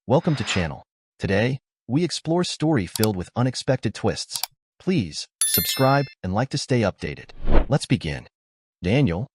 Welcome to channel. Today, we explore story filled with unexpected twists. Please, subscribe and like to stay updated. Let's begin. Daniel,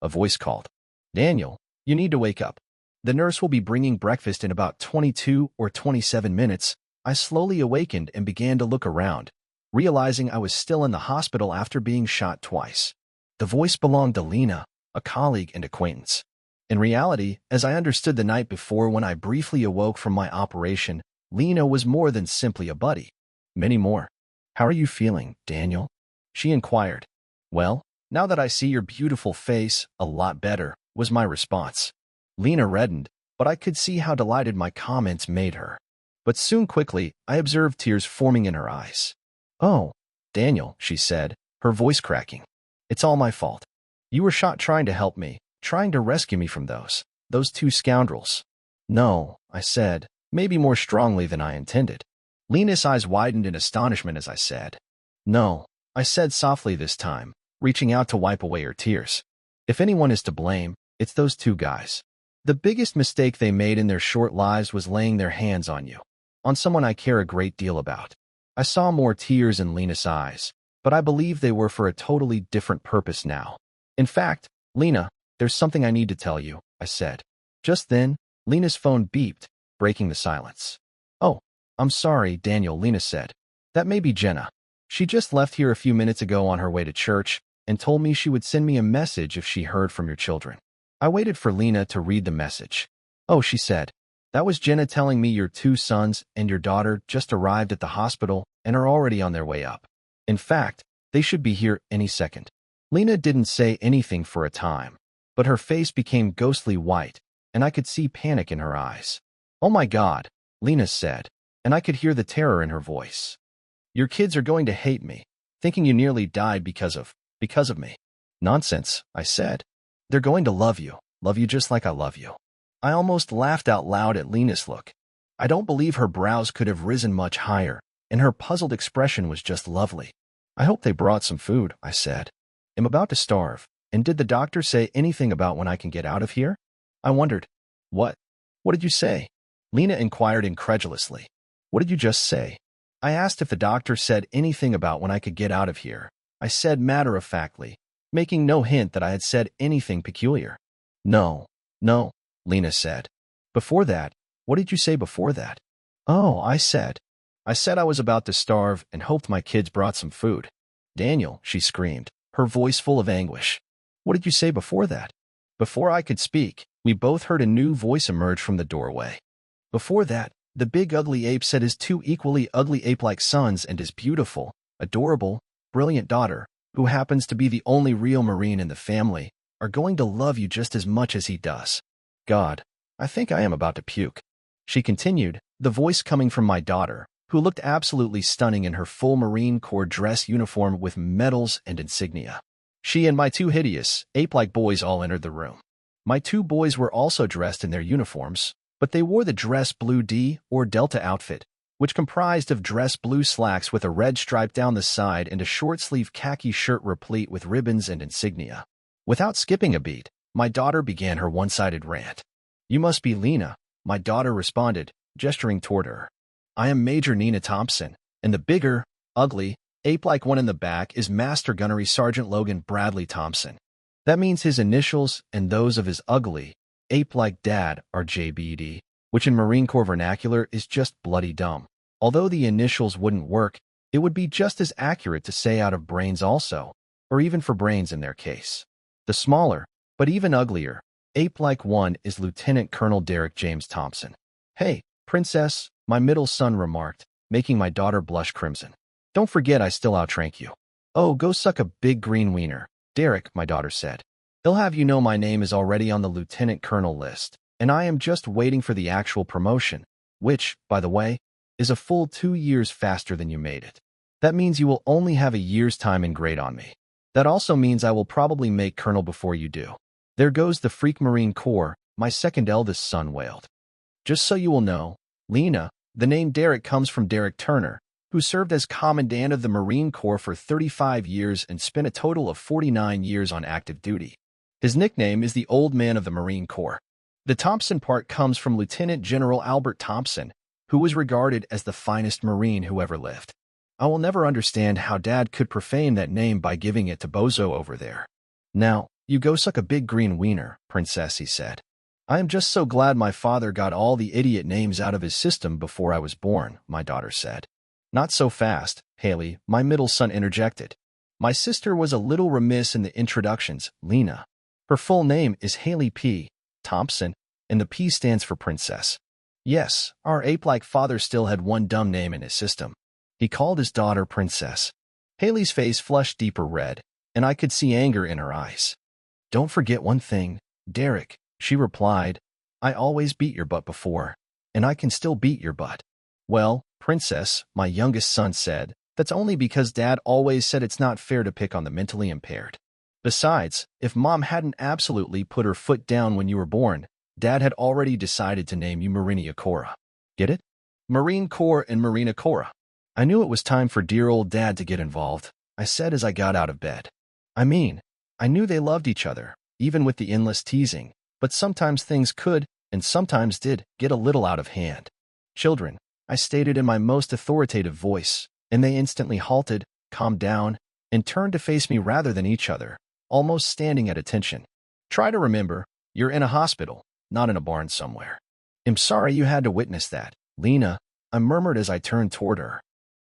a voice called. Daniel, you need to wake up. The nurse will be bringing breakfast in about 22 or 27 minutes. I slowly awakened and began to look around, realizing I was still in the hospital after being shot twice. The voice belonged to Lena, a colleague and acquaintance. In reality, as I understood the night before when I briefly awoke from my operation, Lena was more than simply a buddy. Many more. How are you feeling, Daniel? She inquired. Well, now that I see your beautiful face, a lot better, was my response. Lena reddened, but I could see how delighted my comments made her. But quickly, I observed tears forming in her eyes. Oh, Daniel, she said, her voice cracking. It's all my fault. You were shot trying to help me, trying to rescue me from those two scoundrels. No, I said, maybe more strongly than I intended. Lena's eyes widened in astonishment as I said. No, I said softly this time, reaching out to wipe away her tears. If anyone is to blame, it's those two guys. The biggest mistake they made in their short lives was laying their hands on you, on someone I care a great deal about. I saw more tears in Lena's eyes, but I believe they were for a totally different purpose now. In fact, Lena, there's something I need to tell you, I said. Just then, Lena's phone beeped, breaking the silence. Oh, I'm sorry, Daniel, Lena said. That may be Jenna. She just left here a few minutes ago on her way to church and told me she would send me a message if she heard from your children. I waited for Lena to read the message. Oh, she said. That was Jenna telling me your two sons and your daughter just arrived at the hospital and are already on their way up. In fact, they should be here any second. Lena didn't say anything for a time, but her face became ghostly white, and I could see panic in her eyes. Oh my God, Lena said, and I could hear the terror in her voice. Your kids are going to hate me, thinking you nearly died because of me. Nonsense, I said. They're going to love you just like I love you. I almost laughed out loud at Lena's look. I don't believe her brows could have risen much higher, and her puzzled expression was just lovely. I hope they brought some food, I said. I'm about to starve. And did the doctor say anything about when I can get out of here? I wondered. What? What did you say? Lena inquired incredulously. What did you just say? I asked if the doctor said anything about when I could get out of here. I said matter-of-factly, making no hint that I had said anything peculiar. No, Lena said. Before that, what did you say before that? Oh, I said I was about to starve and hoped my kids brought some food. Daniel, she screamed, her voice full of anguish. What did you say before that? Before I could speak, we both heard a new voice emerge from the doorway. Before that, the big ugly ape said his two equally ugly ape-like sons and his beautiful, adorable, brilliant daughter, who happens to be the only real Marine in the family, are going to love you just as much as he does. God, I think I am about to puke. She continued, the voice coming from my daughter, who looked absolutely stunning in her full Marine Corps dress uniform with medals and insignia. She and my two hideous, ape-like boys all entered the room. My two boys were also dressed in their uniforms, but they wore the dress blue D or Delta outfit, which comprised of dress blue slacks with a red stripe down the side and a short-sleeve khaki shirt replete with ribbons and insignia. Without skipping a beat, my daughter began her one-sided rant. You must be Lena, my daughter responded, gesturing toward her. I am Major Nina Thompson, and the bigger, ugly, ape-like one in the back is Master Gunnery Sergeant Logan Bradley Thompson. That means his initials and those of his ugly, ape-like dad are JBD, which in Marine Corps vernacular is just bloody dumb. Although the initials wouldn't work, it would be just as accurate to say out of brains also, or even for brains in their case. The smaller, but even uglier, ape-like one is Lieutenant Colonel Derek James Thompson. Hey, princess, my middle son remarked, making my daughter blush crimson. Don't forget I still outrank you. Oh, go suck a big green wiener, Derek, my daughter said. They'll have you know my name is already on the lieutenant colonel list, and I am just waiting for the actual promotion, which, by the way, is a full 2 years faster than you made it. That means you will only have a year's time in grade on me. That also means I will probably make colonel before you do. There goes the freak Marine Corps, my second eldest son wailed. Just so you will know, Lena, the name Derek comes from Derek Turner, who served as Commandant of the Marine Corps for 35 years and spent a total of 49 years on active duty. His nickname is the Old Man of the Marine Corps. The Thompson part comes from Lieutenant General Albert Thompson, who was regarded as the finest Marine who ever lived. I will never understand how Dad could profane that name by giving it to Bozo over there. Now, you go suck a big green wiener, Princess, he said. I am just so glad my father got all the idiot names out of his system before I was born, my daughter said. Not so fast, Haley, my middle son interjected. My sister was a little remiss in the introductions, Lena. Her full name is Haley P. Thompson, and the P stands for Princess. Yes, our ape-like father still had one dumb name in his system. He called his daughter Princess. Haley's face flushed deeper red, and I could see anger in her eyes. Don't forget one thing, Derek, she replied. I always beat your butt before, and I can still beat your butt. Well, Princess, my youngest son said, that's only because Dad always said it's not fair to pick on the mentally impaired. Besides, if Mom hadn't absolutely put her foot down when you were born, Dad had already decided to name you Marina Cora. Get it? Marine Corps and Marina Cora. I knew it was time for dear old Dad to get involved, I said as I got out of bed. I knew they loved each other, even with the endless teasing, but sometimes things could, and sometimes did, get a little out of hand. Children, I stated in my most authoritative voice, and they instantly halted, calmed down, and turned to face me rather than each other, almost standing at attention. Try to remember, you're in a hospital, not in a barn somewhere. I'm sorry you had to witness that, Lena, I murmured as I turned toward her.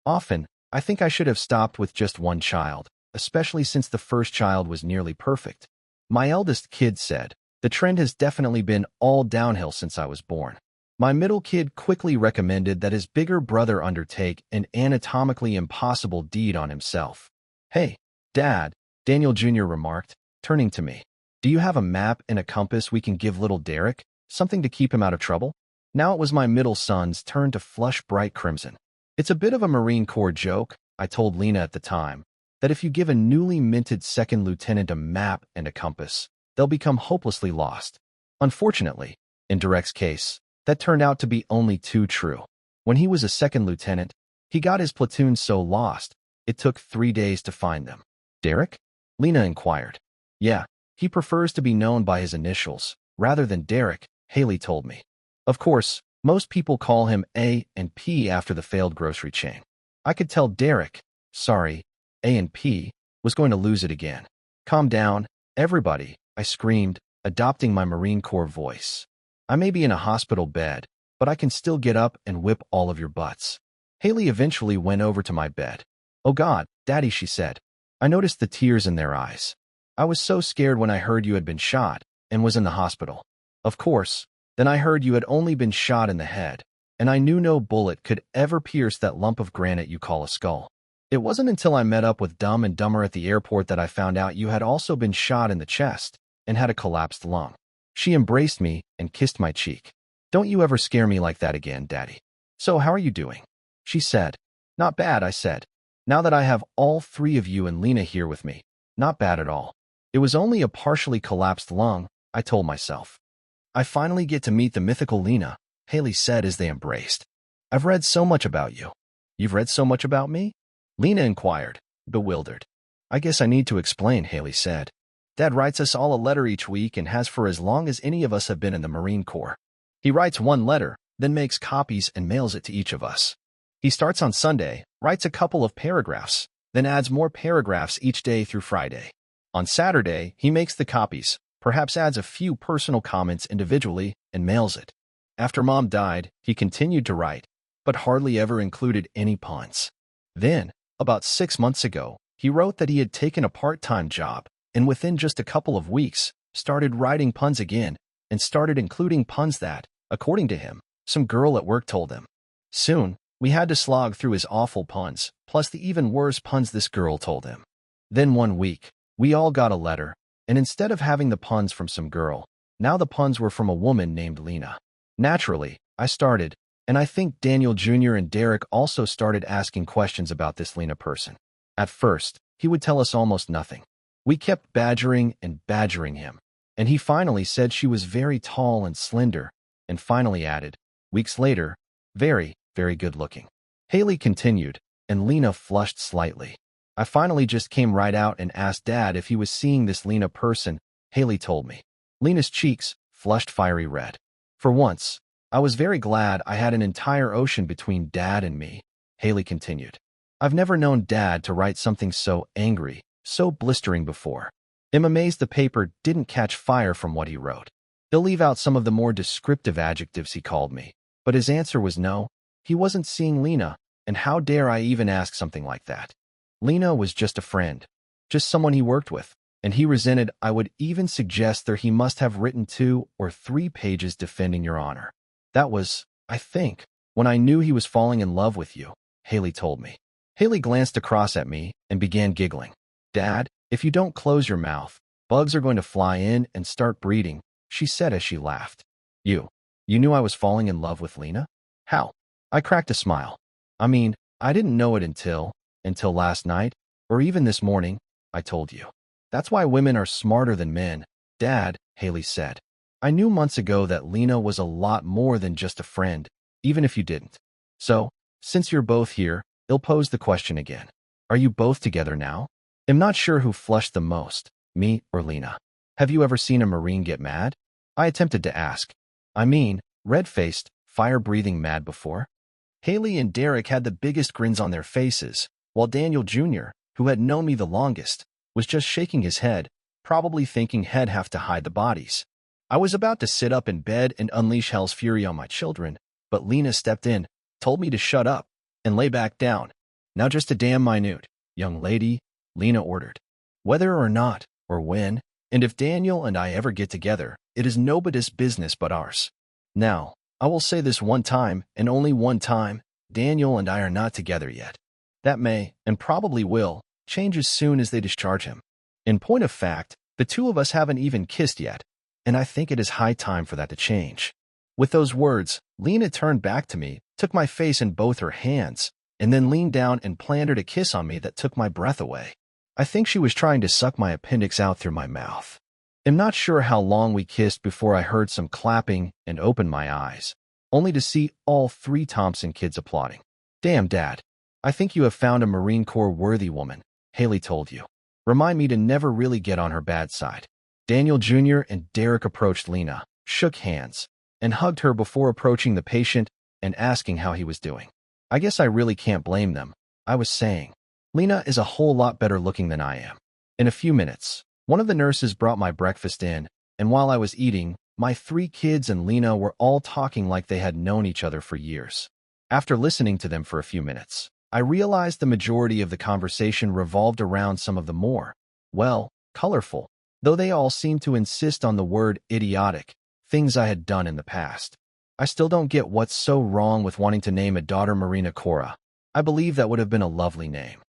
Often, I think I should have stopped with just one child, especially since the first child was nearly perfect. My eldest kid said, the trend has definitely been all downhill since I was born. My middle kid quickly recommended that his bigger brother undertake an anatomically impossible deed on himself. Hey, Dad, Daniel Jr. remarked, turning to me. Do you have a map and a compass we can give little Derek? Something to keep him out of trouble? Now it was my middle son's turn to flush bright crimson. It's a bit of a Marine Corps joke, I told Lena at the time, that if you give a newly minted second lieutenant a map and a compass, they'll become hopelessly lost. Unfortunately, in Derek's case, that turned out to be only too true. When he was a second lieutenant, he got his platoon so lost, it took 3 days to find them. Derek? Lena inquired. Yeah, he prefers to be known by his initials, rather than Derek, Haley told me. Of course, most people call him A and P after the failed grocery chain. I could tell Derek, sorry, A and P, was going to lose it again. Calm down, everybody, I screamed, adopting my Marine Corps voice. I may be in a hospital bed, but I can still get up and whip all of your butts. Haley eventually went over to my bed. Oh God, Daddy, she said. I noticed the tears in their eyes. I was so scared when I heard you had been shot and was in the hospital. Of course, then I heard you had only been shot in the head, and I knew no bullet could ever pierce that lump of granite you call a skull. It wasn't until I met up with Dumb and Dumber at the airport that I found out you had also been shot in the chest and had a collapsed lung. She embraced me and kissed my cheek. Don't you ever scare me like that again, Daddy. So how are you doing? She said. Not bad, I said. Now that I have all 3 of you and Lena here with me, not bad at all. It was only a partially collapsed lung, I told myself. I finally get to meet the mythical Lena, Haley said as they embraced. I've read so much about you. You've read so much about me? Lena inquired, bewildered. I guess I need to explain, Haley said. Dad writes us all a letter each week and has for as long as any of us have been in the Marine Corps. He writes one letter, then makes copies and mails it to each of us. He starts on Sunday, writes a couple of paragraphs, then adds more paragraphs each day through Friday. On Saturday, he makes the copies, perhaps adds a few personal comments individually, and mails it. After Mom died, he continued to write, but hardly ever included any puns. Then, about 6 months ago, he wrote that he had taken a part-time job, and within just a couple of weeks, started writing puns again, and started including puns that, according to him, some girl at work told him. Soon, we had to slog through his awful puns, plus the even worse puns this girl told him. Then one week, we all got a letter, and instead of having the puns from some girl, now the puns were from a woman named Lena. Naturally, I started, and I think Daniel Jr. and Derek also started asking questions about this Lena person. At first, he would tell us almost nothing. We kept badgering and badgering him, and he finally said she was very tall and slender, and finally added, weeks later, very, very good looking. Haley continued, and Lena flushed slightly. I finally just came right out and asked Dad if he was seeing this Lena person. Haley told me. Lena's cheeks flushed fiery red. For once, I was very glad I had an entire ocean between Dad and me, Haley continued. I've never known Dad to write something so angry, so blistering before. I'm amazed the paper didn't catch fire from what he wrote. He'll leave out some of the more descriptive adjectives he called me, but his answer was no. He wasn't seeing Lena, and how dare I even ask something like that? Lena was just a friend, just someone he worked with, and he resented I would even suggest that he must have written 2 or 3 pages defending your honor. That was, I think, when I knew he was falling in love with you, Haley told me. Haley glanced across at me and began giggling. Dad, if you don't close your mouth, bugs are going to fly in and start breeding, she said as she laughed. You knew I was falling in love with Lena? How? I cracked a smile. I mean, I didn't know it until last night, or even this morning, I told you. That's why women are smarter than men, Dad, Haley said. I knew months ago that Lena was a lot more than just a friend, even if you didn't. So, since you're both here, I'll pose the question again. Are you both together now? I'm not sure who flushed the most, me or Lena. Have you ever seen a Marine get mad? I attempted to ask. I mean, red-faced, fire-breathing mad before? Haley and Derek had the biggest grins on their faces, while Daniel Jr., who had known me the longest, was just shaking his head, probably thinking he'd have to hide the bodies. I was about to sit up in bed and unleash hell's fury on my children, but Lena stepped in, told me to shut up, and lay back down. Now just a damn minute, young lady, Lena ordered. Whether or not, or when, and if Daniel and I ever get together, it is nobody's business but ours. Now, I will say this one time, and only one time, Daniel and I are not together yet. That may, and probably will, change as soon as they discharge him. In point of fact, the two of us haven't even kissed yet, and I think it is high time for that to change. With those words, Lena turned back to me, took my face in both her hands, and then leaned down and planted a kiss on me that took my breath away. I think she was trying to suck my appendix out through my mouth. I'm not sure how long we kissed before I heard some clapping and opened my eyes, only to see all 3 Thompson kids applauding. Damn, Dad. I think you have found a Marine Corps worthy woman, Haley told you. Remind me to never really get on her bad side. Daniel Jr. and Derek approached Lena, shook hands, and hugged her before approaching the patient and asking how he was doing. I guess I really can't blame them. I was saying, Lena is a whole lot better looking than I am. In a few minutes, one of the nurses brought my breakfast in, and while I was eating, my 3 kids and Lena were all talking like they had known each other for years. After listening to them for a few minutes, I realized the majority of the conversation revolved around some of the more, well, colorful, though they all seemed to insist on the word idiotic, things I had done in the past. I still don't get what's so wrong with wanting to name a daughter Marina Cora. I believe that would have been a lovely name.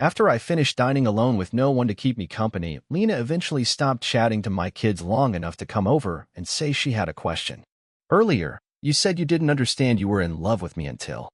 After I finished dining alone with no one to keep me company, Lena eventually stopped chatting to my kids long enough to come over and say she had a question. Earlier, you said you didn't understand you were in love with me until.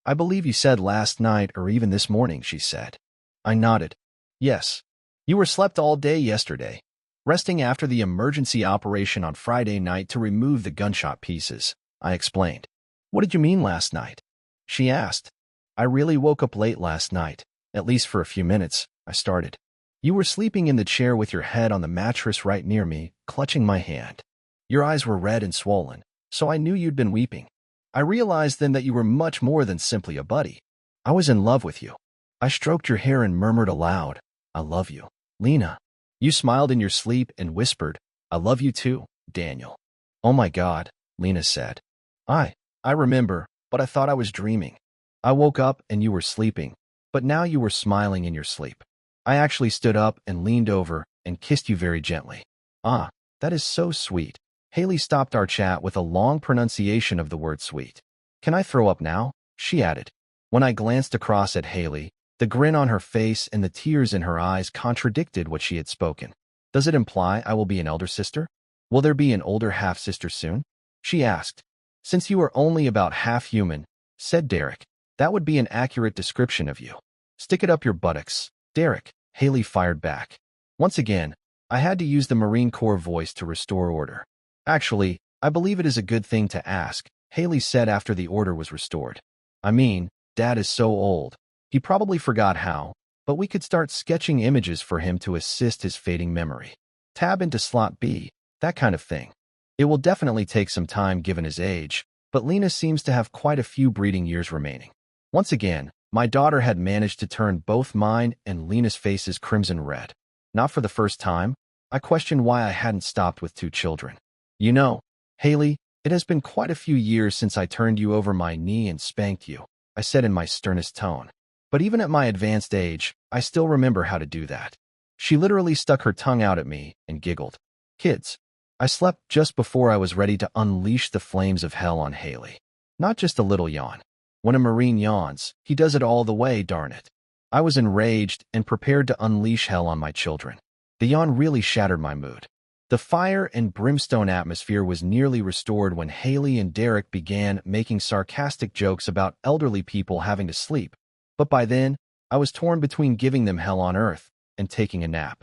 I believe you said last night or even this morning, she said. I nodded. Yes. You were slept all day yesterday, resting after the emergency operation on Friday night to remove the gunshot pieces, I explained. What did you mean last night? She asked. I really woke up late last night, at least for a few minutes, I started. You were sleeping in the chair with your head on the mattress right near me, clutching my hand. Your eyes were red and swollen, so I knew you'd been weeping. I realized then that you were much more than simply a buddy. I was in love with you. I stroked your hair and murmured aloud, I love you, Lena. You smiled in your sleep and whispered, I love you too, Daniel. Oh my God, Lena said. I remember, but I thought I was dreaming. I woke up and you were sleeping, but now you were smiling in your sleep. I actually stood up and leaned over and kissed you very gently. Ah, that is so sweet. Haley stopped our chat with a long pronunciation of the word sweet. Can I throw up now? She added. When I glanced across at Haley, the grin on her face and the tears in her eyes contradicted what she had spoken. Does it imply I will be an elder sister? Will there be an older half-sister soon? She asked. Since you are only about half human, said Derek, that would be an accurate description of you. Stick it up your buttocks, Derek, Haley fired back. Once again, I had to use the Marine Corps voice to restore order. Actually, I believe it is a good thing to ask, Haley said after the order was restored. I mean, Dad is so old. He probably forgot how, but we could start sketching images for him to assist his fading memory. Tab into slot B, that kind of thing. It will definitely take some time given his age, but Lena seems to have quite a few breeding years remaining. Once again, my daughter had managed to turn both mine and Lena's faces crimson red. Not for the first time, I questioned why I hadn't stopped with 2 children. You know, Haley, it has been quite a few years since I turned you over my knee and spanked you, I said in my sternest tone. But even at my advanced age, I still remember how to do that. She literally stuck her tongue out at me and giggled. Kids, I slept just before I was ready to unleash the flames of hell on Haley. Not just a little yawn. When a Marine yawns, he does it all the way, darn it. I was enraged and prepared to unleash hell on my children. The yawn really shattered my mood. The fire and brimstone atmosphere was nearly restored when Haley and Derek began making sarcastic jokes about elderly people having to sleep. But by then, I was torn between giving them hell on earth and taking a nap.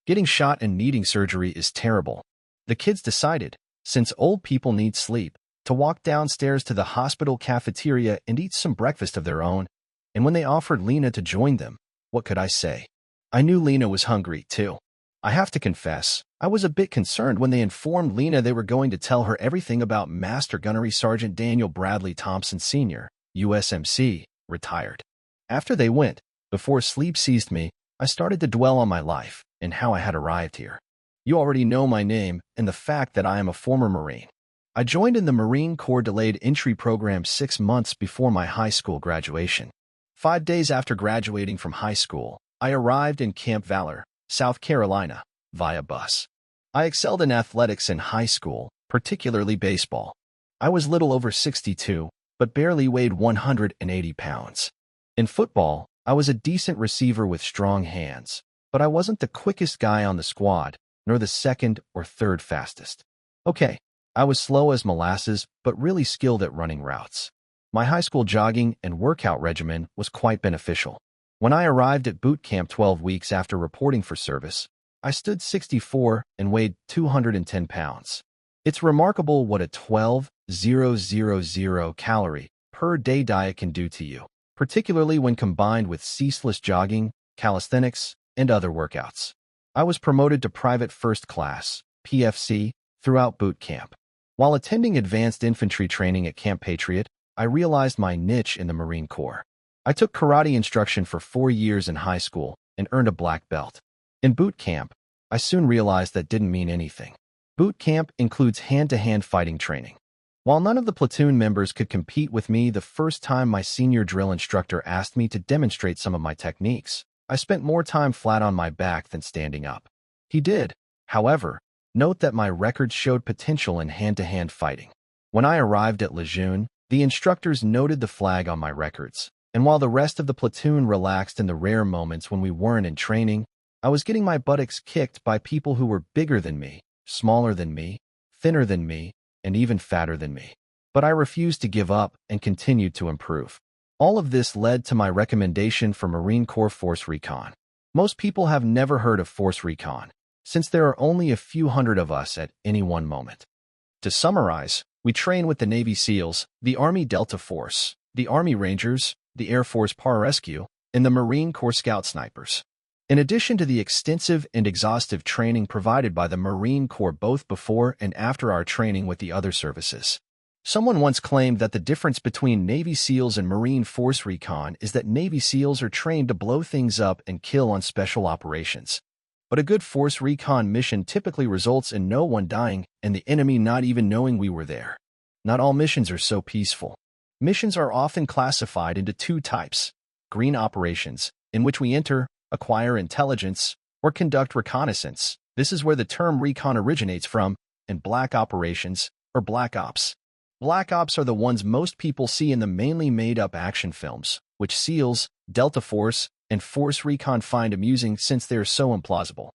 Getting shot and needing surgery is terrible. The kids decided, since old people need sleep, to walk downstairs to the hospital cafeteria and eat some breakfast of their own, and when they offered Lena to join them, what could I say? I knew Lena was hungry, too. I have to confess, I was a bit concerned when they informed Lena they were going to tell her everything about Master Gunnery Sergeant Daniel Bradley Thompson Sr., USMC, retired. After they went, before sleep seized me, I started to dwell on my life and how I had arrived here. You already know my name and the fact that I am a former Marine. I joined in the Marine Corps Delayed Entry Program 6 months before my high school graduation. 5 days after graduating from high school, I arrived in Camp Valor, South Carolina, via bus. I excelled in athletics in high school, particularly baseball. I was little over 62, but barely weighed 180 pounds. In football, I was a decent receiver with strong hands, but I wasn't the quickest guy on the squad, nor the second or third fastest. Okay, I was slow as molasses, but really skilled at running routes. My high school jogging and workout regimen was quite beneficial. When I arrived at boot camp 12 weeks after reporting for service, I stood 64 and weighed 210 pounds. It's remarkable what a 12,000 calorie per day diet can do to you, particularly when combined with ceaseless jogging, calisthenics, and other workouts. I was promoted to Private First Class, PFC, throughout boot camp. While attending advanced infantry training at Camp Patriot, I realized my niche in the Marine Corps. I took karate instruction for 4 years in high school and earned a black belt. In boot camp, I soon realized that didn't mean anything. Boot camp includes hand-to-hand fighting training. While none of the platoon members could compete with me the first time my senior drill instructor asked me to demonstrate some of my techniques, I spent more time flat on my back than standing up. He did, however, note that my records showed potential in hand-to-hand fighting. When I arrived at Lejeune, the instructors noted the flag on my records. And while the rest of the platoon relaxed in the rare moments when we weren't in training, I was getting my buttocks kicked by people who were bigger than me, smaller than me, thinner than me, and even fatter than me. But I refused to give up and continued to improve. All of this led to my recommendation for Marine Corps Force Recon. Most people have never heard of Force Recon, since there are only a few hundred of us at any one moment. To summarize, we train with the Navy SEALs, the Army Delta Force, the Army Rangers, the Air Force Pararescue, and the Marine Corps Scout Snipers. In addition to the extensive and exhaustive training provided by the Marine Corps both before and after our training with the other services. Someone once claimed that the difference between Navy SEALs and Marine Force Recon is that Navy SEALs are trained to blow things up and kill on special operations. But a good Force Recon mission typically results in no one dying and the enemy not even knowing we were there. Not all missions are so peaceful. Missions are often classified into 2 types: green operations, in which we enter, acquire intelligence, or conduct reconnaissance. This is where the term recon originates from, and black operations, or black ops. Black ops are the ones most people see in the mainly made-up action films, which SEALs, Delta Force, and Force Recon find amusing since they are so implausible.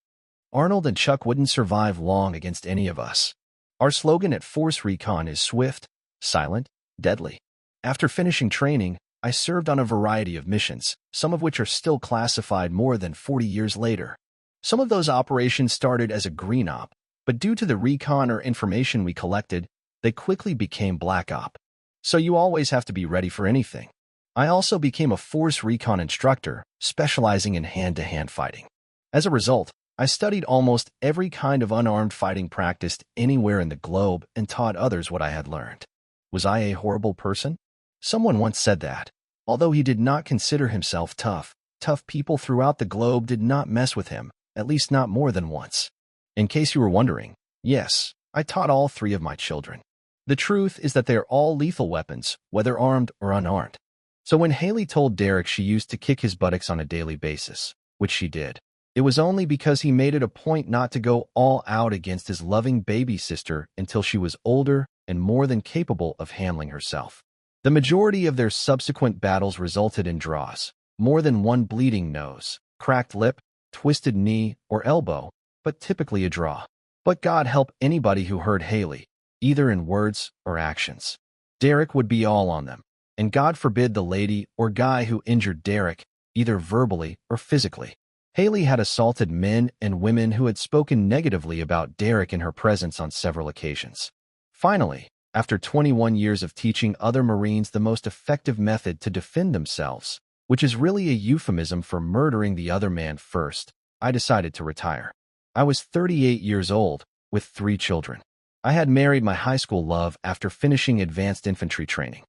Arnold and Chuck wouldn't survive long against any of us. Our slogan at Force Recon is swift, silent, deadly. After finishing training, I served on a variety of missions, some of which are still classified more than 40 years later. Some of those operations started as a green op, but due to the recon or information we collected, they quickly became black op. So you always have to be ready for anything. I also became a Force Recon instructor, specializing in hand-to-hand fighting. As a result, I studied almost every kind of unarmed fighting practiced anywhere in the globe and taught others what I had learned. Was I a horrible person? Someone once said that. Although he did not consider himself tough, tough people throughout the globe did not mess with him, at least not more than once. In case you were wondering, yes, I taught all three of my children. The truth is that they are all lethal weapons, whether armed or unarmed. So when Haley told Derek she used to kick his buttocks on a daily basis, which she did, it was only because he made it a point not to go all out against his loving baby sister until she was older and more than capable of handling herself. The majority of their subsequent battles resulted in draws, more than one bleeding nose, cracked lip, twisted knee, or elbow, but typically a draw. But God help anybody who hurt Haley, either in words or actions. Derek would be all on them, and God forbid the lady or guy who injured Derek, either verbally or physically. Haley had assaulted men and women who had spoken negatively about Derek in her presence on several occasions. Finally, after 21 years of teaching other Marines the most effective method to defend themselves, which is really a euphemism for murdering the other man first, I decided to retire. I was 38 years old, with 3 children. I had married my high school love after finishing advanced infantry training.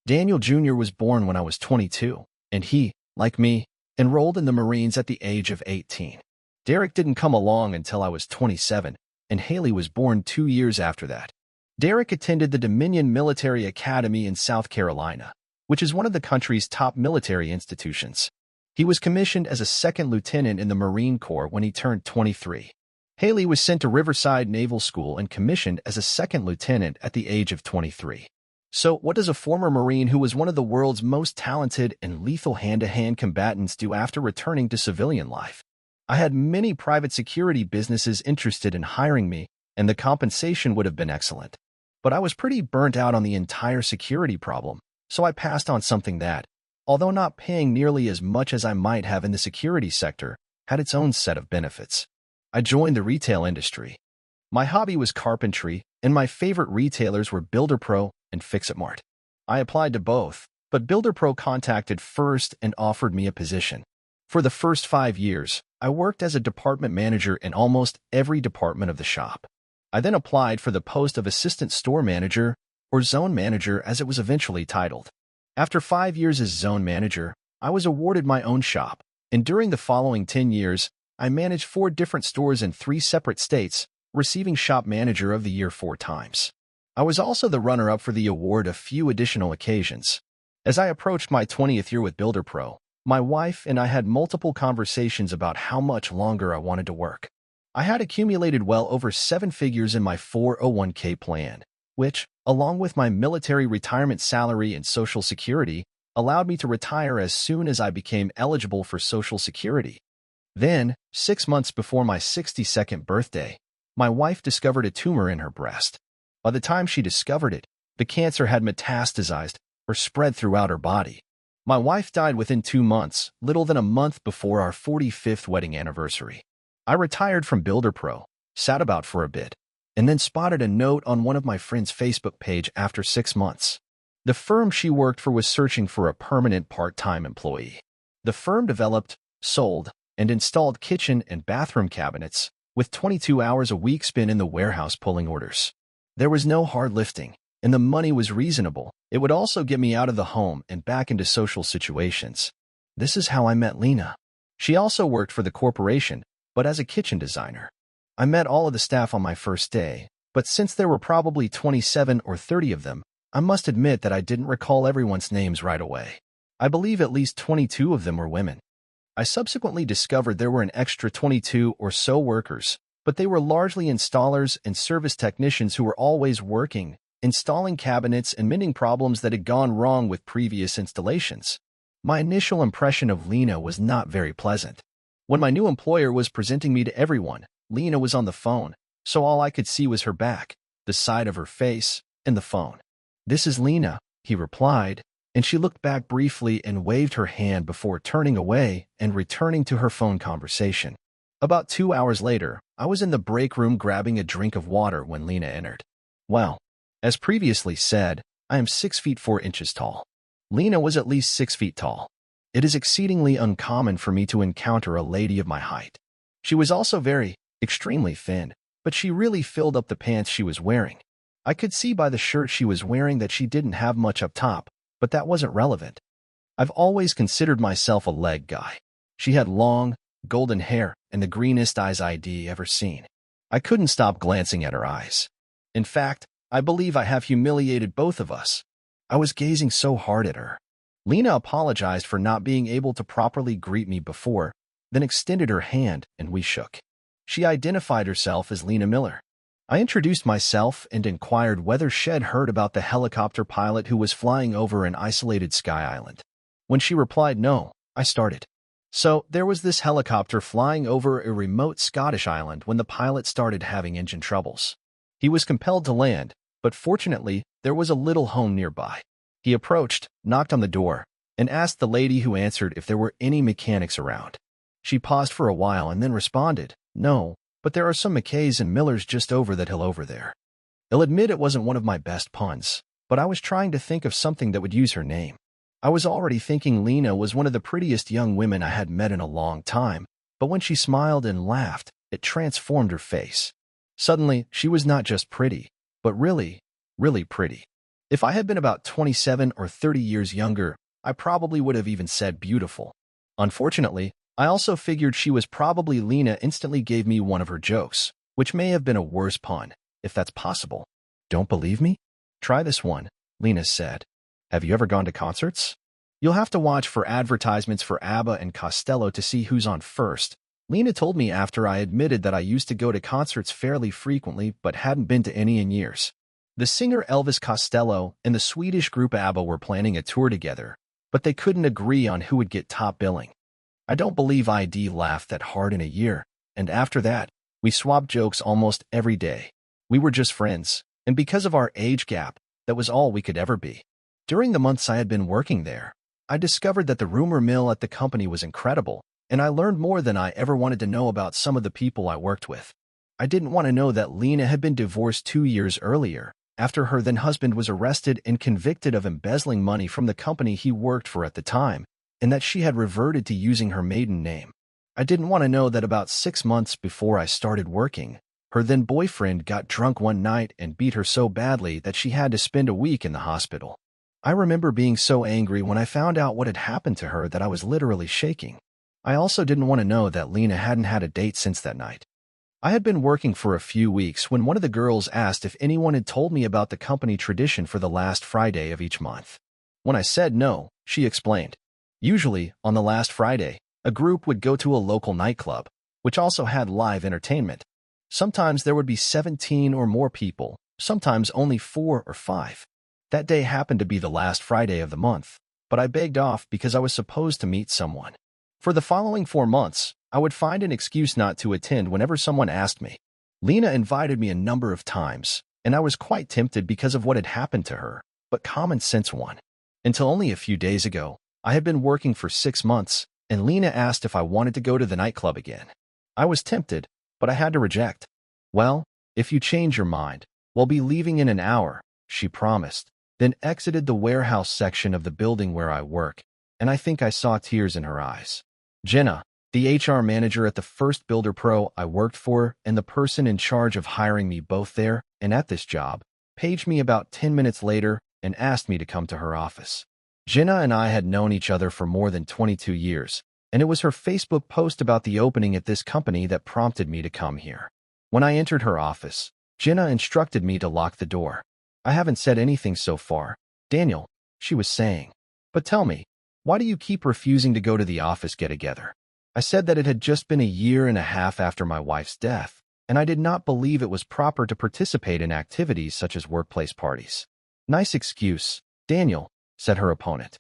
Daniel Jr. was born when I was 22, and he, like me, enrolled in the Marines at the age of 18. Derek didn't come along until I was 27, and Haley was born 2 years after that. Derek attended the Dominion Military Academy in South Carolina, which is one of the country's top military institutions. He was commissioned as a second lieutenant in the Marine Corps when he turned 23. Haley was sent to Riverside Naval School and commissioned as a second lieutenant at the age of 23. So what does a former Marine who was one of the world's most talented and lethal hand-to-hand combatants do after returning to civilian life? I had many private security businesses interested in hiring me, and the compensation would have been excellent. But I was pretty burnt out on the entire security problem, so I passed on something that, although not paying nearly as much as I might have in the security sector, had its own set of benefits. I joined the retail industry. My hobby was carpentry, and my favorite retailers were BuilderPro and Fix-It-Mart. I applied to both, but BuilderPro contacted first and offered me a position. For the first 5 years, I worked as a department manager in almost every department of the shop. I then applied for the post of assistant store manager, or zone manager as it was eventually titled. After 5 years as zone manager, I was awarded my own shop, and during the following 10 years, I managed 4 different stores in 3 separate states, receiving Shop Manager of the Year 4 times. I was also the runner-up for the award a few additional occasions. As I approached my 20th year with BuilderPro, my wife and I had multiple conversations about how much longer I wanted to work. I had accumulated well over 7 figures in my 401k plan, which, along with my military retirement salary and Social Security, allowed me to retire as soon as I became eligible for Social Security. Then, 6 months before my 62nd birthday, my wife discovered a tumor in her breast. By the time she discovered it, the cancer had metastasized or spread throughout her body. My wife died within 2 months, little than a month before our 45th wedding anniversary. I retired from BuilderPro, sat about for a bit, and then spotted a note on one of my friend's Facebook page after 6 months. The firm she worked for was searching for a permanent part-time employee. The firm developed, sold, and installed kitchen and bathroom cabinets, with 22 hours a week spent in the warehouse pulling orders. There was no hard lifting, and the money was reasonable. It would also get me out of the home and back into social situations. This is how I met Lena. She also worked for the corporation, but as a kitchen designer. I met all of the staff on my first day, but since there were probably 27 or 30 of them, I must admit that I didn't recall everyone's names right away. I believe at least 22 of them were women. I subsequently discovered there were an extra 22 or so workers, but they were largely installers and service technicians who were always working, installing cabinets and mending problems that had gone wrong with previous installations. My initial impression of Lena was not very pleasant. When my new employer was presenting me to everyone, Lena was on the phone, so all I could see was her back, the side of her face, and the phone. "This is Lena," he replied, and she looked back briefly and waved her hand before turning away and returning to her phone conversation. About 2 hours later, I was in the break room grabbing a drink of water when Lena entered. Well, as previously said, I am 6 feet 4 inches tall. Lena was at least 6 feet tall. It is exceedingly uncommon for me to encounter a lady of my height. She was also extremely thin, but she really filled up the pants she was wearing. I could see by the shirt she was wearing that she didn't have much up top, but that wasn't relevant. I've always considered myself a leg guy. She had long, golden hair and the greenest eyes I'd ever seen. I couldn't stop glancing at her eyes. In fact, I believe I have humiliated both of us. I was gazing so hard at her. Lena apologized for not being able to properly greet me before, then extended her hand and we shook. She identified herself as Lena Miller. I introduced myself and inquired whether she'd heard about the helicopter pilot who was flying over an isolated sky island. When she replied no, I started. So, there was this helicopter flying over a remote Scottish island when the pilot started having engine troubles. He was compelled to land, but fortunately, there was a little home nearby. He approached, knocked on the door, and asked the lady who answered if there were any mechanics around. She paused for a while and then responded, "No, but there are some McKays and Millers just over that hill over there." I'll admit it wasn't one of my best puns, but I was trying to think of something that would use her name. I was already thinking Lena was one of the prettiest young women I had met in a long time, but when she smiled and laughed, it transformed her face. Suddenly, she was not just pretty, but really pretty. If I had been about 27 or 30 years younger, I probably would have even said beautiful. Unfortunately, I also figured she was probably Lena instantly gave me one of her jokes, which may have been a worse pun, if that's possible. "Don't believe me? Try this one," Lena said. "Have you ever gone to concerts? You'll have to watch for advertisements for ABBA and Costello to see who's on first." Lena told me after I admitted that I used to go to concerts fairly frequently but hadn't been to any in years. The singer Elvis Costello and the Swedish group ABBA were planning a tour together, but they couldn't agree on who would get top billing. I don't believe I'd laughed that hard in a year, and after that, we swapped jokes almost every day. We were just friends, and because of our age gap, that was all we could ever be. During the months I had been working there, I discovered that the rumor mill at the company was incredible, and I learned more than I ever wanted to know about some of the people I worked with. I didn't want to know that Lena had been divorced 2 years earlier, after her then-husband was arrested and convicted of embezzling money from the company he worked for at the time, and that she had reverted to using her maiden name. I didn't want to know that about 6 months before I started working, her then-boyfriend got drunk one night and beat her so badly that she had to spend a week in the hospital. I remember being so angry when I found out what had happened to her that I was literally shaking. I also didn't want to know that Lena hadn't had a date since that night. I had been working for a few weeks when one of the girls asked if anyone had told me about the company tradition for the last Friday of each month. When I said no, she explained. Usually, on the last Friday, a group would go to a local nightclub, which also had live entertainment. Sometimes there would be 17 or more people, sometimes only 4 or 5. That day happened to be the last Friday of the month, but I begged off because I was supposed to meet someone. For the following 4 months, I would find an excuse not to attend whenever someone asked me. Lena invited me a number of times, and I was quite tempted because of what had happened to her, but common sense won. Until only a few days ago, I had been working for 6 months, and Lena asked if I wanted to go to the nightclub again. I was tempted, but I had to reject. "Well, if you change your mind, we'll be leaving in an hour," she promised, then exited the warehouse section of the building where I work, and I think I saw tears in her eyes. Jenna, the HR manager at the first Builder Pro I worked for and the person in charge of hiring me both there and at this job, paged me about 10 minutes later and asked me to come to her office. Jenna and I had known each other for more than 22 years, and it was her Facebook post about the opening at this company that prompted me to come here. When I entered her office, Jenna instructed me to lock the door. "I haven't said anything so far, Daniel," she was saying. "But tell me, why do you keep refusing to go to the office get-together?" I said that it had just been a year and a half after my wife's death, and I did not believe it was proper to participate in activities such as workplace parties. "Nice excuse, Daniel," said her opponent.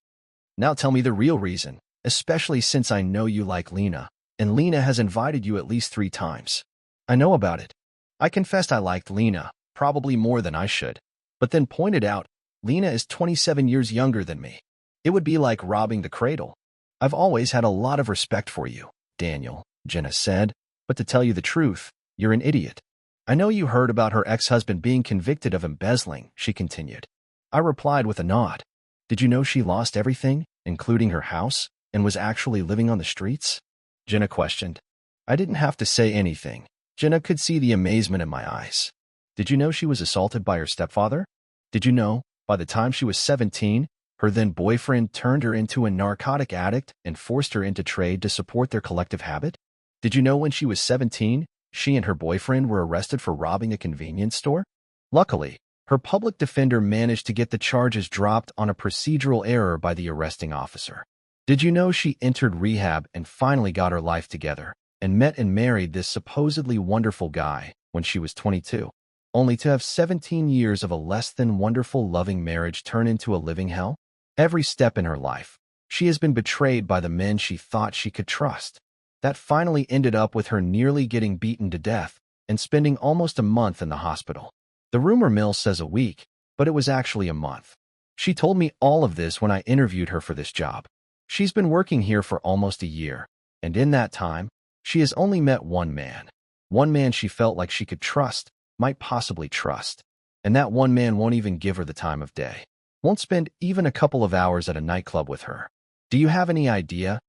"Now tell me the real reason, especially since I know you like Lena, and Lena has invited you at least 3 times. I know about it." I confessed I liked Lena, probably more than I should, but then pointed out, Lena is 27 years younger than me. It would be like robbing the cradle. "I've always had a lot of respect for you, Daniel," Jenna said, "but to tell you the truth, you're an idiot." "I know you heard about her ex-husband being convicted of embezzling," she continued. I replied with a nod. "Did you know she lost everything, including her house, and was actually living on the streets?" Jenna questioned. I didn't have to say anything. Jenna could see the amazement in my eyes. Did you know she was assaulted by her stepfather? Did you know, by the time she was 17, her then-boyfriend turned her into a narcotic addict and forced her into trade to support their collective habit? Did you know when she was 17, she and her boyfriend were arrested for robbing a convenience store? Luckily, her public defender managed to get the charges dropped on a procedural error by the arresting officer. Did you know she entered rehab and finally got her life together, and met and married this supposedly wonderful guy when she was 22, only to have 17 years of a less than wonderful loving marriage turn into a living hell? Every step in her life, she has been betrayed by the men she thought she could trust. That finally ended up with her nearly getting beaten to death and spending almost a month in the hospital. The rumor mill says a week, but it was actually a month. She told me all of this when I interviewed her for this job. She's been working here for almost a year, and in that time, she has only met one man. One man she felt like she could trust, might possibly trust. And that one man won't even give her the time of day. Won't spend even a couple of hours at a nightclub with her. Do you have any idea,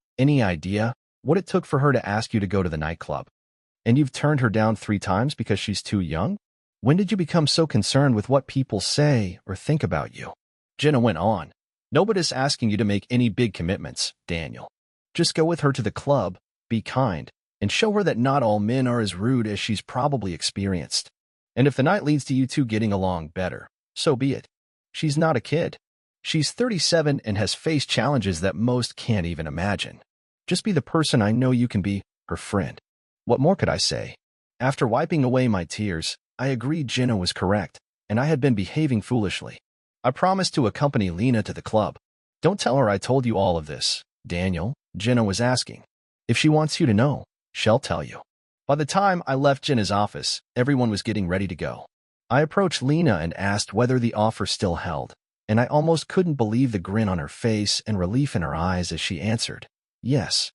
what it took for her to ask you to go to the nightclub? And you've turned her down 3 times because she's too young? When did you become so concerned with what people say or think about you? Jenna went on. Nobody's asking you to make any big commitments, Daniel. Just go with her to the club, be kind, and show her that not all men are as rude as she's probably experienced. And if the night leads to you two getting along better, so be it. She's not a kid. She's 37 and has faced challenges that most can't even imagine. Just be the person I know you can be, her friend. What more could I say? After wiping away my tears, I agreed Jenna was correct, and I had been behaving foolishly. I promised to accompany Lena to the club. Don't tell her I told you all of this, Daniel, Jenna was asking. If she wants you to know, she'll tell you. By the time I left Jenna's office, everyone was getting ready to go. I approached Lena and asked whether the offer still held, and I almost couldn't believe the grin on her face and relief in her eyes as she answered, yes.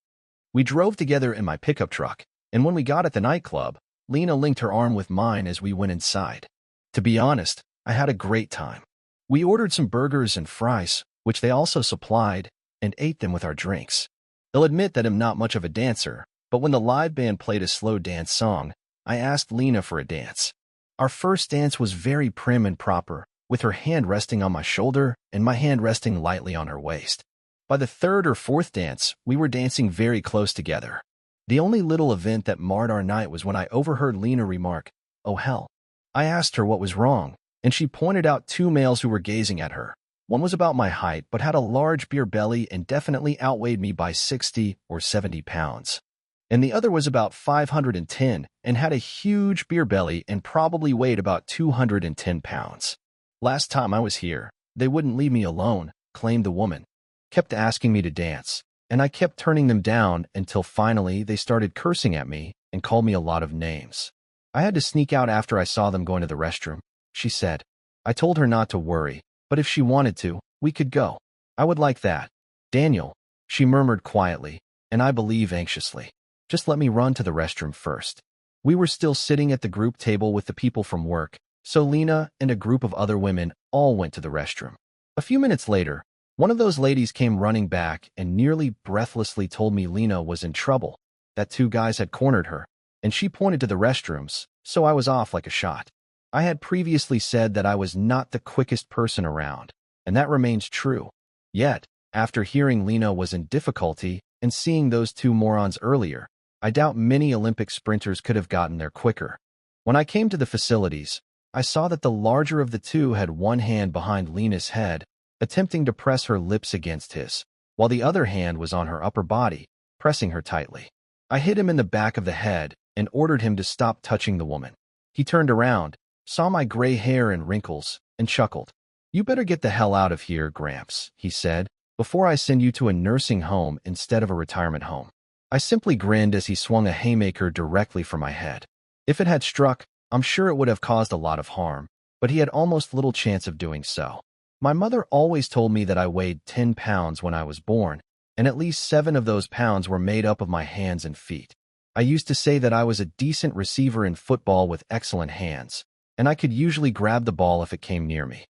We drove together in my pickup truck, and when we got at the nightclub, Lena linked her arm with mine as we went inside. To be honest, I had a great time. We ordered some burgers and fries, which they also supplied, and ate them with our drinks. I'll admit that I'm not much of a dancer, but when the live band played a slow dance song, I asked Lena for a dance. Our first dance was very prim and proper, with her hand resting on my shoulder and my hand resting lightly on her waist. By the 3rd or 4th dance, we were dancing very close together. The only little event that marred our night was when I overheard Lena remark, "Oh hell." I asked her what was wrong, and she pointed out 2 males who were gazing at her. One was about my height but had a large beer belly and definitely outweighed me by 60 or 70 pounds. And the other was about 510 and had a huge beer belly and probably weighed about 210 pounds. Last time I was here, they wouldn't leave me alone, claimed the woman. Kept asking me to dance, and I kept turning them down until finally they started cursing at me and called me a lot of names. I had to sneak out after I saw them going to the restroom, she said. I told her not to worry, but if she wanted to, we could go. I would like that. Daniel, she murmured quietly, and I believe anxiously. Just let me run to the restroom first. We were still sitting at the group table with the people from work, so Lena and a group of other women all went to the restroom. A few minutes later, one of those ladies came running back and nearly breathlessly told me Lena was in trouble, that 2 guys had cornered her, and she pointed to the restrooms, so I was off like a shot. I had previously said that I was not the quickest person around, and that remains true. Yet, after hearing Lena was in difficulty and seeing those 2 morons earlier, I doubt many Olympic sprinters could have gotten there quicker. When I came to the facilities, I saw that the larger of the 2 had one hand behind Lena's head, attempting to press her lips against his, while the other hand was on her upper body, pressing her tightly. I hit him in the back of the head and ordered him to stop touching the woman. He turned around, saw my gray hair and wrinkles, and chuckled. You better get the hell out of here, Gramps, he said, before I send you to a nursing home instead of a retirement home. I simply grinned as he swung a haymaker directly for my head. If it had struck, I'm sure it would have caused a lot of harm, but he had almost little chance of doing so. My mother always told me that I weighed 10 pounds when I was born, and at least 7 of those pounds were made up of my hands and feet. I used to say that I was a decent receiver in football with excellent hands, and I could usually grab the ball if it came near me.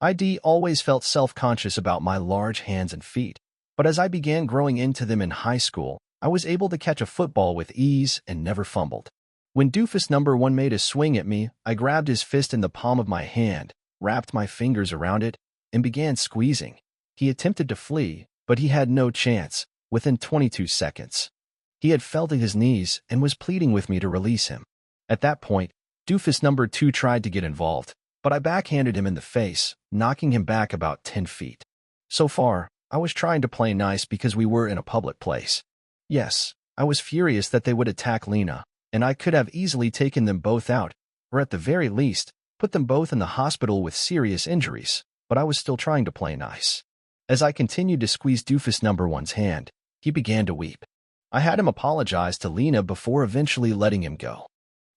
I always felt self-conscious about my large hands and feet, but as I began growing into them in high school, I was able to catch a football with ease and never fumbled. When doofus number 1 made a swing at me, I grabbed his fist in the palm of my hand, wrapped my fingers around it, and began squeezing. He attempted to flee, but he had no chance. Within 22 seconds, he had fell to his knees and was pleading with me to release him. At that point, doofus number 2 tried to get involved, but I backhanded him in the face, knocking him back about 10 feet. So far, I was trying to play nice because we were in a public place. Yes, I was furious that they would attack Lena, and I could have easily taken them both out, or at the very least, put them both in the hospital with serious injuries, but I was still trying to play nice. As I continued to squeeze doofus number 1's hand, he began to weep. I had him apologize to Lena before eventually letting him go.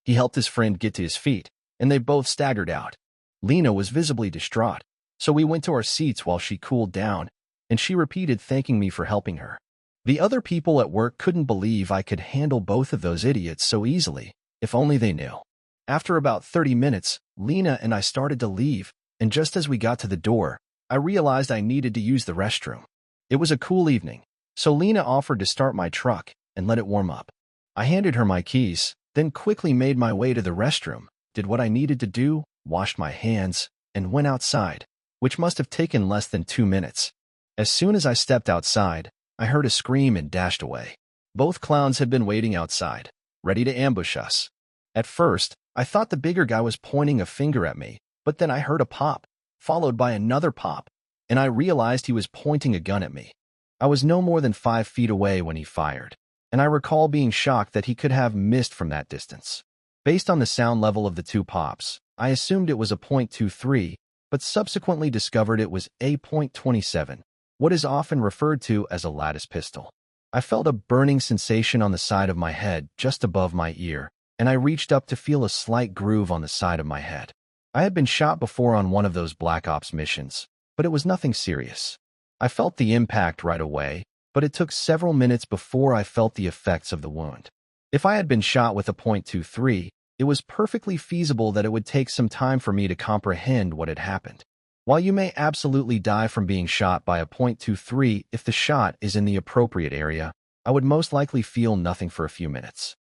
He helped his friend get to his feet, and they both staggered out. Lena was visibly distraught, so we went to our seats while she cooled down, and she repeated thanking me for helping her. The other people at work couldn't believe I could handle both of those idiots so easily, if only they knew. After about 30 minutes, Lena and I started to leave, and just as we got to the door, I realized I needed to use the restroom. It was a cool evening, so Lena offered to start my truck and let it warm up. I handed her my keys, then quickly made my way to the restroom, did what I needed to do, washed my hands, and went outside, which must have taken less than 2 minutes. As soon as I stepped outside, I heard a scream and dashed away. Both clowns had been waiting outside, ready to ambush us. At first, I thought the bigger guy was pointing a finger at me, but then I heard a pop, followed by another pop, and I realized he was pointing a gun at me. I was no more than 5 feet away when he fired, and I recall being shocked that he could have missed from that distance. Based on the sound level of the 2 pops, I assumed it was a .23, but subsequently discovered it was a .27, what is often referred to as a lattice pistol. I felt a burning sensation on the side of my head just above my ear, and I reached up to feel a slight groove on the side of my head. I had been shot before on one of those Black Ops missions, but it was nothing serious. I felt the impact right away, but it took several minutes before I felt the effects of the wound. If I had been shot with a .23, it was perfectly feasible that it would take some time for me to comprehend what had happened. While you may absolutely die from being shot by a .23 if the shot is in the appropriate area, I would most likely feel nothing for a few minutes.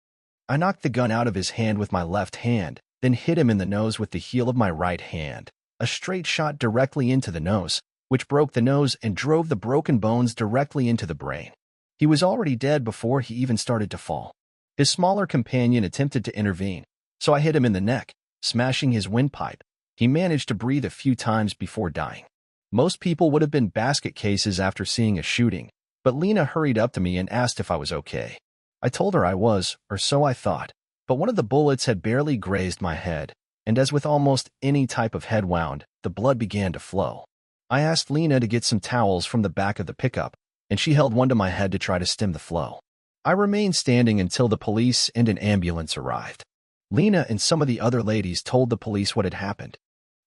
I knocked the gun out of his hand with my left hand, then hit him in the nose with the heel of my right hand, a straight shot directly into the nose, which broke the nose and drove the broken bones directly into the brain. He was already dead before he even started to fall. His smaller companion attempted to intervene, so I hit him in the neck, smashing his windpipe. He managed to breathe a few times before dying. Most people would have been basket cases after seeing a shooting, but Lena hurried up to me and asked if I was okay. I told her I was, or so I thought, but one of the bullets had barely grazed my head, and as with almost any type of head wound, the blood began to flow. I asked Lena to get some towels from the back of the pickup, and she held one to my head to try to stem the flow. I remained standing until the police and an ambulance arrived. Lena and some of the other ladies told the police what had happened.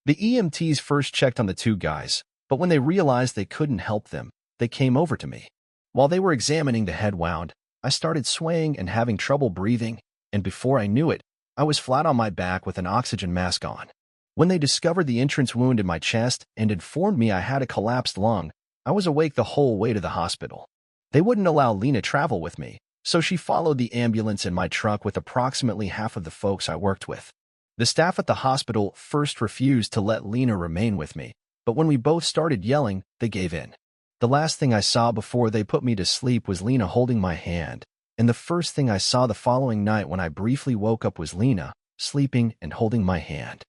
The EMTs first checked on the 2 guys, but when they realized they couldn't help them, they came over to me. While they were examining the head wound, I started swaying and having trouble breathing, and before I knew it, I was flat on my back with an oxygen mask on. When they discovered the entrance wound in my chest and informed me I had a collapsed lung, I was awake the whole way to the hospital. They wouldn't allow Lena travel with me, so she followed the ambulance in my truck with approximately half of the folks I worked with. The staff at the hospital first refused to let Lena remain with me, but when we both started yelling, they gave in. The last thing I saw before they put me to sleep was Lena holding my hand, and the first thing I saw the following night when I briefly woke up was Lena, sleeping and holding my hand.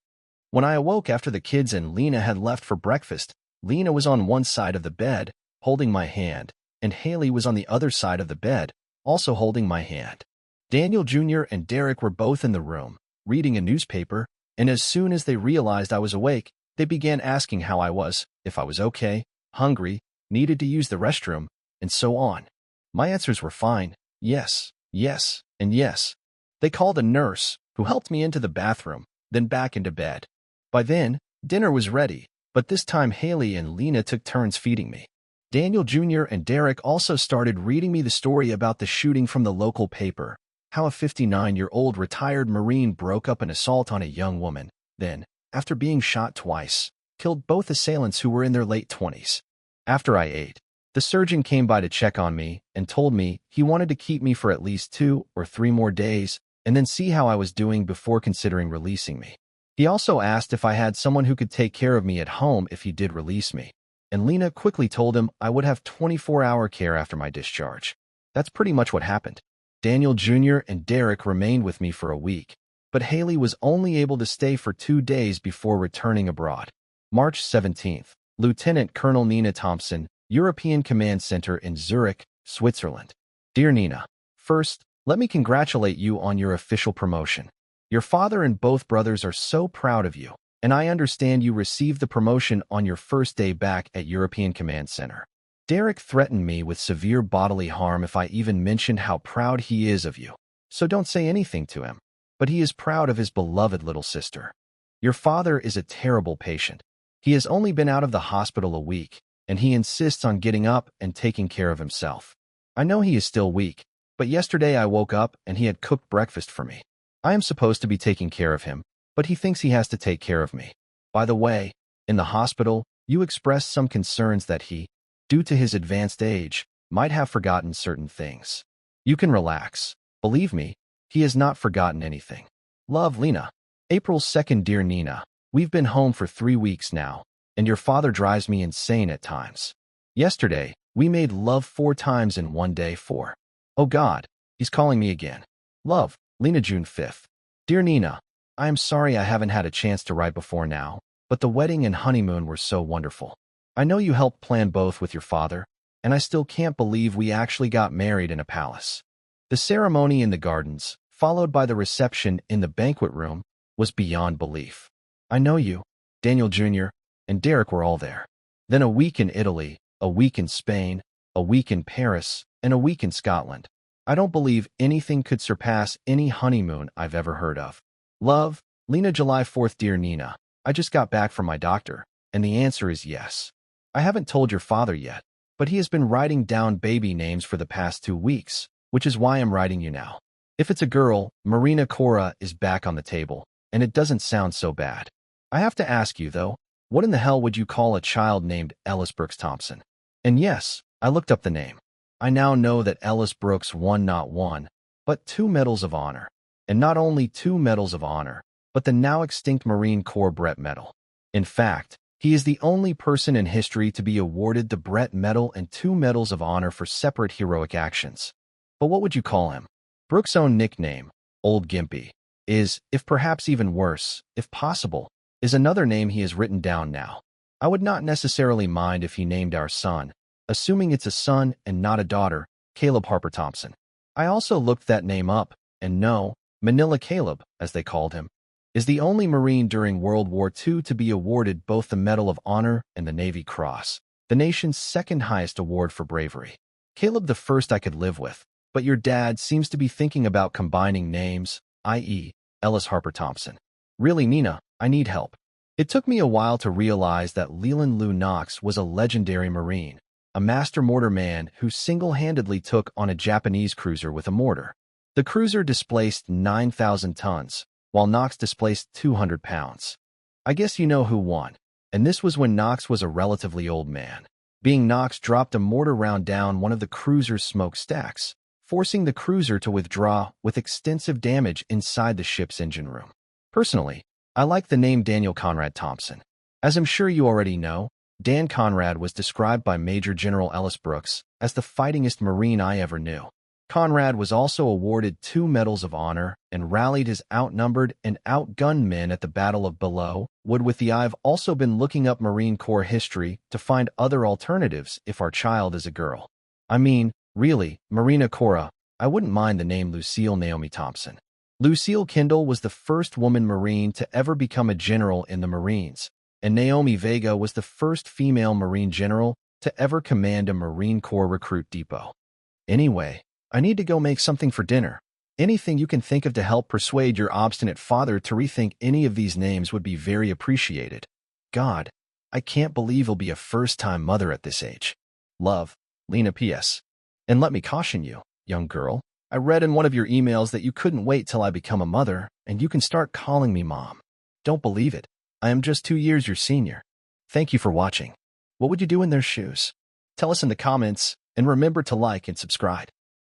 When I awoke after the kids and Lena had left for breakfast, Lena was on one side of the bed, holding my hand, and Haley was on the other side of the bed, also holding my hand. Daniel Jr. and Derek were both in the room, reading a newspaper, and as soon as they realized I was awake, they began asking how I was, if I was okay, hungry, needed to use the restroom, and so on. My answers were fine, yes, yes, and yes. They called a nurse, who helped me into the bathroom, then back into bed. By then, dinner was ready, but this time Haley and Lena took turns feeding me. Daniel Jr. and Derek also started reading me the story about the shooting from the local paper, how a 59-year-old retired Marine broke up an assault on a young woman, then, after being shot twice, killed both assailants who were in their late 20s. After I ate, The surgeon came by to check on me and told me he wanted to keep me for at least 2 or 3 more days and then see how I was doing before considering releasing me. He also asked if I had someone who could take care of me at home if he did release me, and Lena quickly told him I would have 24-hour care after my discharge. That's pretty much what happened. Daniel Jr. and Derek remained with me for a week, but Haley was only able to stay for 2 days before returning abroad. March 17th, Lieutenant Colonel Nina Thompson, European Command Center in Zurich, Switzerland. Dear Nina, first, let me congratulate you on your official promotion. Your father and both brothers are so proud of you, and I understand you received the promotion on your first day back at European Command Center. Derek threatened me with severe bodily harm if I even mentioned how proud he is of you, so don't say anything to him. But he is proud of his beloved little sister. Your father is a terrible patient. He has only been out of the hospital a week, and he insists on getting up and taking care of himself. I know he is still weak, but yesterday I woke up and he had cooked breakfast for me. I am supposed to be taking care of him, but he thinks he has to take care of me. By the way, in the hospital, you expressed some concerns that he, due to his advanced age, might have forgotten certain things. You can relax. Believe me, he has not forgotten anything. Love, Lena. April 2nd, dear Nina. We've been home for 3 weeks now, and your father drives me insane at times. Yesterday, we made love 4 times in one day. 4. Oh God, he's calling me again. Love, Lena. June 5th. Dear Nina, I am sorry I haven't had a chance to write before now, but the wedding and honeymoon were so wonderful. I know you helped plan both with your father, and I still can't believe we actually got married in a palace. The ceremony in the gardens, followed by the reception in the banquet room, was beyond belief. I know you, Daniel Jr., and Derek were all there. Then a week in Italy, a week in Spain, a week in Paris, and a week in Scotland. I don't believe anything could surpass any honeymoon I've ever heard of. Love, Lena. July 4th, dear Nina. I just got back from my doctor, and the answer is yes. I haven't told your father yet, but he has been writing down baby names for the past 2 weeks, which is why I'm writing you now. If it's a girl, Marina Cora is back on the table, and it doesn't sound so bad. I have to ask you, though, what in the hell would you call a child named Ellis Brooks Thompson? And yes, I looked up the name. I now know that Ellis Brooks won not 1, but 2 Medals of Honor. And not only 2 Medals of Honor, but the now extinct Marine Corps Brett Medal. In fact, he is the only person in history to be awarded the Brett Medal and 2 Medals of Honor for separate heroic actions. But what would you call him? Brooks' own nickname, Old Gimpy, is, if perhaps even worse, if possible, is another name he has written down now. I would not necessarily mind if he named our son, assuming it's a son and not a daughter, Caleb Harper Thompson. I also looked that name up, and no, Manila Caleb, as they called him, is the only Marine during World War II to be awarded both the Medal of Honor and the Navy Cross, the nation's second highest award for bravery. Caleb the first I could live with, but your dad seems to be thinking about combining names, i.e., Ellis Harper Thompson. Really, Nina, I need help. It took me a while to realize that Leland Lou Knox was a legendary Marine, a master mortar man who single-handedly took on a Japanese cruiser with a mortar. The cruiser displaced 9,000 tons, while Knox displaced 200 pounds. I guess you know who won, and this was when Knox was a relatively old man. Being Knox dropped a mortar round down one of the cruiser's smokestacks, forcing the cruiser to withdraw with extensive damage inside the ship's engine room. Personally, I like the name Daniel Conrad Thompson. As I'm sure you already know, Dan Conrad was described by Major General Ellis Brooks as the fightingest Marine I ever knew. Conrad was also awarded 2 Medals of Honor and rallied his outnumbered and outgunned men at the Battle of Belleau Wood. With the I've also been looking up Marine Corps history to find other alternatives if our child is a girl. I mean, really, Marina Cora, I wouldn't mind the name Lucille Naomi Thompson. Lucille Kendall was the first woman Marine to ever become a general in the Marines, and Naomi Vega was the first female Marine general to ever command a Marine Corps recruit depot. Anyway, I need to go make something for dinner. Anything you can think of to help persuade your obstinate father to rethink any of these names would be very appreciated. God, I can't believe he'll be a first-time mother at this age. Love, Lena. P.S. And let me caution you, young girl, I read in one of your emails that you couldn't wait till I become a mother, and you can start calling me Mom. Don't believe it. I am just 2 years your senior. Thank you for watching. What would you do in their shoes? Tell us in the comments, and remember to like and subscribe.